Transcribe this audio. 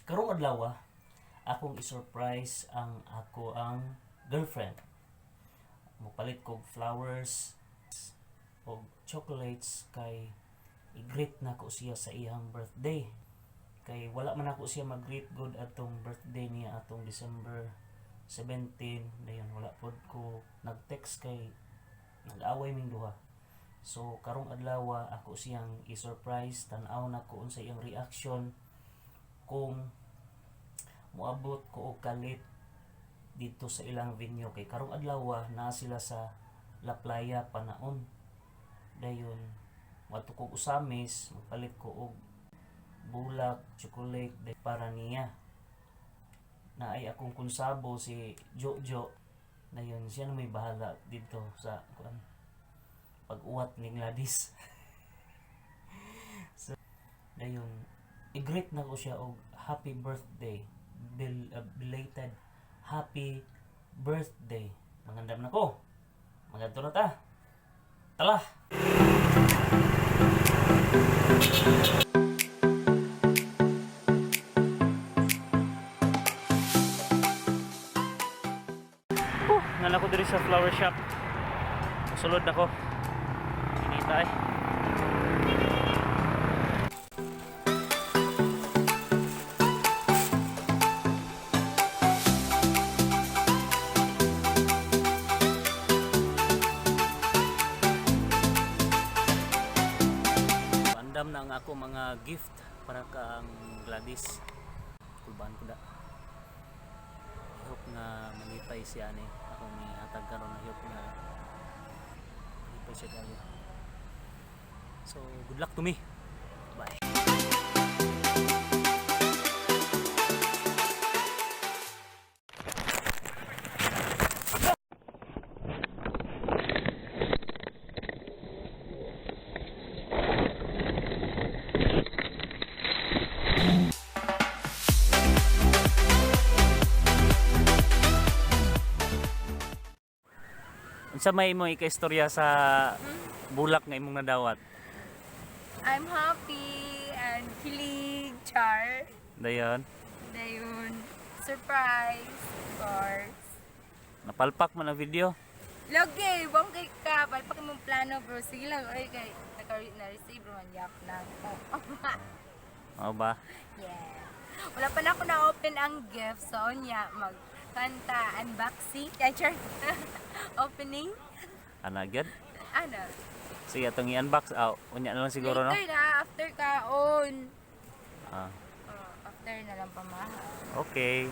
Karong adlaw akong i-surprise ang girlfriend. Mupalit kog flowers o chocolates kay i-greet na ko siya sa iyang birthday. Kay wala man ako siya mag-greet good atong birthday niya atong December 17. Dayon wala pod ko nag-text kay nag-away ming duha. So karong adlaw ako siyang i-surprise, tan-aw na ko unsa iyang reaction kung moabot ko og kalit dito sa ilang venue. Kay karong adlaw na sila sa La Playa Panaon. Dayon wato ko usamis, magpalit ko og bulak, chocolate para niya. Naay akong kunsabo si Jojo. Dayon siya na may bahala dito sa pag-uwat ni Gladys. So, dayon i-greet na ko siya og happy birthday. Belated happy birthday. Mangandam na ko. Magadto na ta. Tala. Nan ako diri sa flower shop. Sulod ako. Inita eh. Andam na ang ako mga gift para kang Gladys. Kulban ko da. I hope na malipay siya ni akong nihatag karon. I hope na malipay siya kayo. So good luck to me. Bye. Unsa may imong ika-istorya sa bulak nga imong nadawat? I'm happy and kilig, char. Dayon, Surprise, of course. napalpak man ang video. Lagi, bangkay ka. Palpak mong plano, bro. Sige lang, oy, kay na-receive naman yak na. Mao ba? Yeah. Wala pa na ako na-open ang gift. So, niya, magkanta, unboxing. Char. Opening. Ana gid? Ano? Sige atong i-unbox. Unya na lang siguro no. Later na, after ka on. Ah, After na lang pamahal. okay.